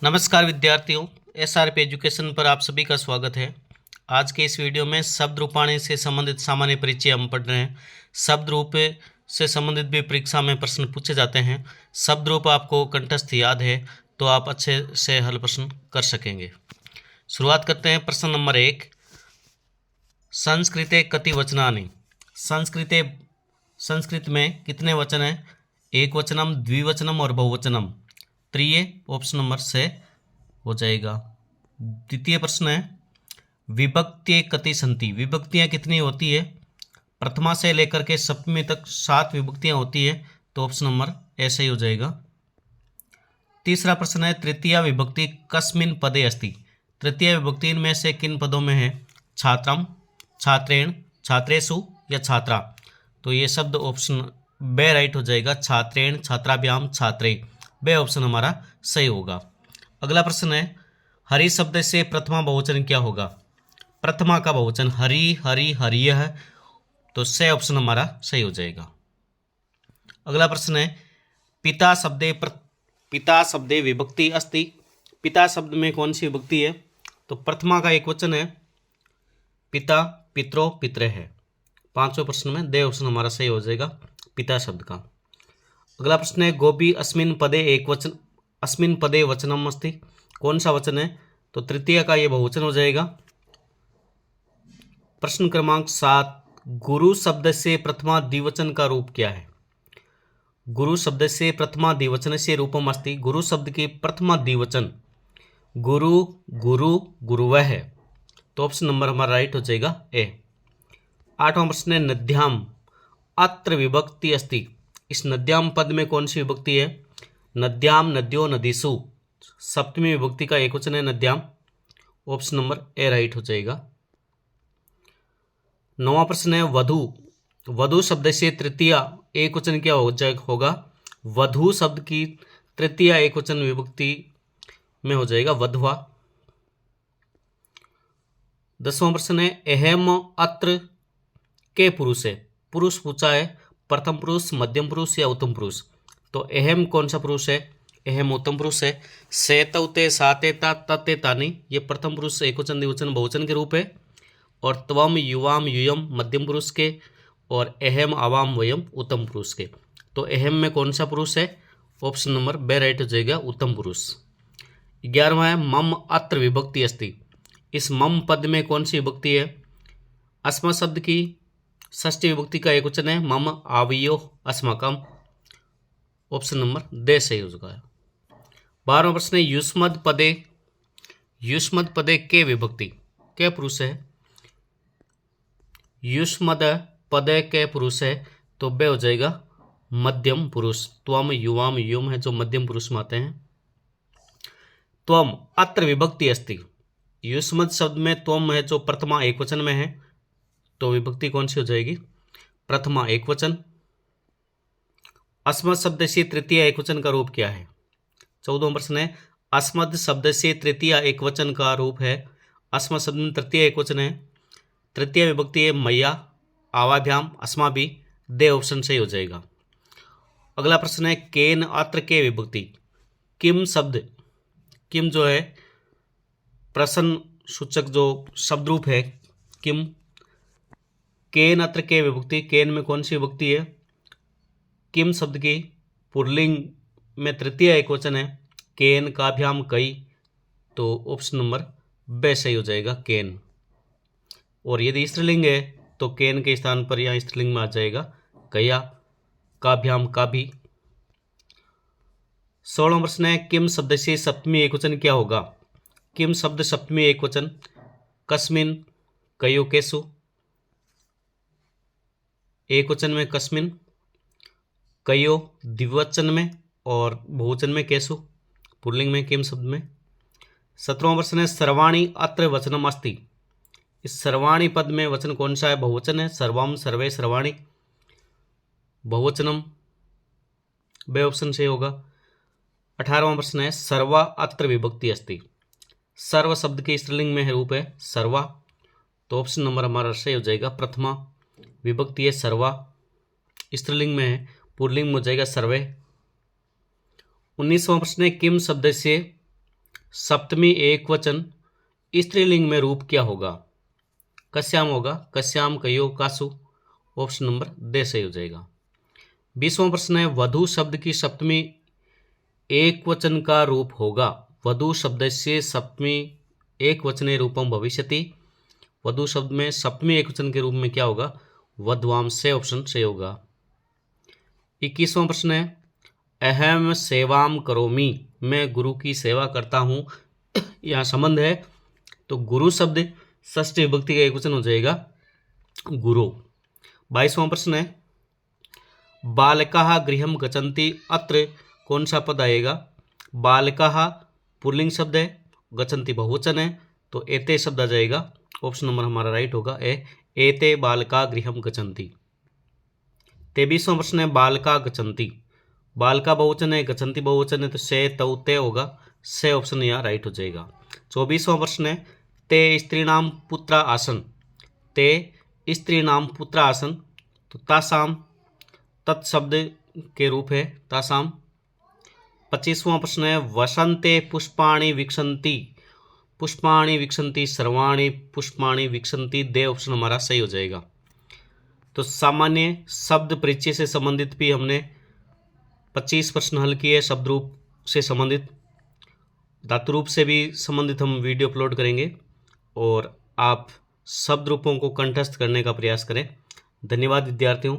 नमस्कार विद्यार्थियों, SRP education पर आप सभी का स्वागत है। आज के इस वीडियो में शब्द रूपाणी से संबंधित सामान्य परिचय हम पढ़ रहे हैं। शब्द रूप से संबंधित भी परीक्षा में प्रश्न पूछे जाते हैं। शब्द रूप आपको कंठस्थ याद है तो आप अच्छे से हल प्रश्न कर सकेंगे। शुरुआत करते हैं। प्रश्न नंबर 1, संस्कृते कति वचनानि। संस्कृत में कितने वचन हैं? एक वचनम, द्विवचनम और बहुवचनम। त्रिय ऑप्शन नंबर से हो जाएगा। द्वितीय प्रश्न है, विभक्ति कति संति। विभक्तियां कितनी होती है? प्रथमा से लेकर के सप्तमी तक 7 विभक्तियां होती है, तो ऑप्शन नंबर ए सही हो जाएगा। तीसरा प्रश्न है, तृतीया विभक्ति कस्मिन पदे अस्ति। तृतीय विभक्ति में से किन पदों में है? छात्रम, छात्रेण, छात्रेषु या छात्रा। तो ये शब्द ऑप्शन बे राइट हो जाएगा। छात्रेण, छात्राभ्याम, छात्रे। बे ऑप्शन हमारा सही होगा। अगला प्रश्न है, हरि शब्द से प्रथमा बहुवचन क्या होगा? प्रथमा का बहुवचन हरि, हरि, हरिय है, तो से ऑप्शन हमारा सही हो जाएगा। अगला प्रश्न है, पिता शब्दे विभक्ति अस्ति। पिता शब्द में कौन सी विभक्ति है? तो प्रथमा का एक वचन है, पिता, पित्रो, पितरे है। पांचवें प्रश्न में दे ऑप्शन हमारा सही हो जाएगा पिता शब्द का। अगला प्रश्न है, गोपी अस्मिन पदे वचनम अस्ति। कौन सा वचन है? तो तृतीय का ये बहुवचन हो जाएगा। प्रश्न क्रमांक 7, गुरु शब्द से प्रथमा द्विवचन का रूप क्या है? गुरु शब्द से प्रथमा द्विवचन से रूपम अस्ति। गुरु शब्द की प्रथमा द्विवचन गुरु, गुरु, गुरुवः है, तो ऑप्शन नंबर हमारा राइट हो जाएगा ए। आठवां प्रश्न है, नद्याम अत्र विभक्ति अस्ति। इस नद्याम पद में कौन सी विभक्ति है? नद्याम, नद्यो, नदीसु। सप्तमी विभक्ति का एक वचन है नद्याम, ऑप्शन नंबर ए राइट हो जाएगा। नौवां प्रश्न है, वधु। वधु शब्द से तृतीय एक वचन क्या होगा? वधु शब्द की तृतीय एक वचन विभक्ति में हो जाएगा वधवा। 10वां प्रश्न है, अहम अत्र के पुरुष है। पुरुष पूछा है, प्रथम पुरुष, मध्यम पुरुष या उत्तम पुरुष। तो अहम कौन सा पुरुष है? अहम उत्तम पुरुष है। से, तौते, साते, ता, तते, तानी, ये प्रथम पुरुष एक वचन, द्विवचन, बहुवचन के रूप है। और त्वम, युवाम, यूयम मध्यम पुरुष के, और अहम, आवाम, वयम उत्तम पुरुष के। तो अहम में कौन सा पुरुष है? ऑप्शन नंबर बे राइट हो जाएगा उत्तम पुरुष। 11वां है, मम अत्र विभक्ति अस्ति। इस मम पद में कौन सी विभक्ति है? अस्मा शब्द की षष्ठी विभक्ति का एक वचन है, मम आवयो अस्माकम, ऑप्शन नंबर दे सही हो चुका है। 12वां प्रश्न है, युष्मद पदे के विभक्ति क्या पुरुष है? युष्मद पदे के पुरुष है, तो बे हो जाएगा मध्यम पुरुष। त्वम, युवाम, युम है जो मध्यम पुरुष में आते हैं। त्वम अत्र विभक्ति अस्ति। युष्मद शब्द में त्वम है जो प्रथमा एक वचन में है, तो विभक्ति कौन सी हो जाएगी? प्रथमा एक वचन। अस्मद शब्द से तृतीय एक वचन का रूप क्या है? 14वां प्रश्न है, अस्मद शब्द से तृतीय एक वचन का रूप है। अस्मद शब्द में तृतीय एक वचन है, तृतीय विभक्ति है मैया, आवाभ्याम, अस्माभि, दे ऑप्शन सही हो जाएगा। अगला प्रश्न है, केन अत्र के विभक्ति। किम शब्द, किम जो है प्रश्न सूचक जो शब्द रूप है किम। केन अत्र के विभक्ति, केन में कौन सी विभक्ति है? किम शब्द की पुल्लिंग में तृतीय एक वचन है, केन, काभ्याम, कई, तो ऑप्शन नंबर बे सही हो जाएगा केन। और यदि स्त्रीलिंग है तो केन के स्थान पर यहाँ स्त्रीलिंग में आ जाएगा कया, काभ्याम, काभी। 16वां प्रश्न है, किम शब्द से सप्तमी एक वचन क्या होगा? किम शब्द सप्तमी एक वचन कस्मिन, कयो, केसु। एक वचन में कस्मिन, कयो द्विवचन में, और बहुवचन में केसु, पुल्लिंग में किम शब्द में। 17वां प्रश्न है, सर्वाणी अत्र वचनम अस्ति। इस सर्वाणी पद में वचन कौन सा है? बहुवचन है, सर्वम, सर्वे, सर्वाणी, बहुवचनम, बे ऑप्शन से होगा। 18वां प्रश्न है, सर्वा अत्र विभक्ति अस्ति। सर्व शब्द के स्त्रीलिंग में रूप है सर्वा, तो ऑप्शन नंबर हमारा सही हो जाएगा प्रथमा विभक्ति है सर्वा, स्त्रीलिंग में है, पुल्लिंग में हो जाएगा सर्वे। 19वां प्रश्न है, किम शब्द से सप्तमी एक वचन स्त्रीलिंग में रूप क्या होगा? कस्याम होगा, कस्याम, कयो, कासु। ऑप्शन नंबर दे सही हो जाएगा। 20वां प्रश्न है, वधु शब्द की सप्तमी एक वचन का रूप होगा। वधु शब्द से सप्तमी एक वचने रूपम भविष्यति। वधु शब्द में सप्तमी एक वचन के रूप में क्या होगा? वध्वाम से। ऑप्शन सही होगा। 21वां प्रश्न है, अहम सेवाम करोमि, मैं गुरु की सेवा करता हूँ। यहाँ संबंध है तो गुरु शब्द षष्ठी विभक्ति का एक वचन हो जाएगा गुरु। 22वां प्रश्न है, बालकाः गृहं गच्छन्ति, अत्र कौन सा पद आएगा? बालकाः पुल्लिंग शब्द है, गच्छन्ति बहुवचन है, तो एते शब्द आ जाएगा। ऑप्शन नंबर हमारा राइट होगा ए, एते बालका गृहं गच्छन्ति। 23वां प्रश्न है, बालका गच्छन्ति, बालका बहुवचन है, गच्छन्ति बहुवचन है, तो से तौ ते होगा। से ऑप्शन यहाँ राइट हो जाएगा। 24वां प्रश्न है, ते स्त्रीणाम पुत्र आसन, ते स्त्रीणाम पुत्र आसन, तो तासाम तत्शब्द के रूप है तासाम। 25वां प्रश्न है, वसंते पुष्पाणि विकसंती, पुष्पाणि विकसंती, सर्वाणि पुष्पाणि विकसंती, दे ऑप्शन हमारा सही हो जाएगा। तो सामान्य शब्द परिचय से संबंधित भी हमने 25 प्रश्न हल किए। शब्द रूप से संबंधित, धातु रूप से भी संबंधित हम वीडियो अपलोड करेंगे और आप शब्द रूपों को कंठस्थ करने का प्रयास करें। धन्यवाद विद्यार्थियों।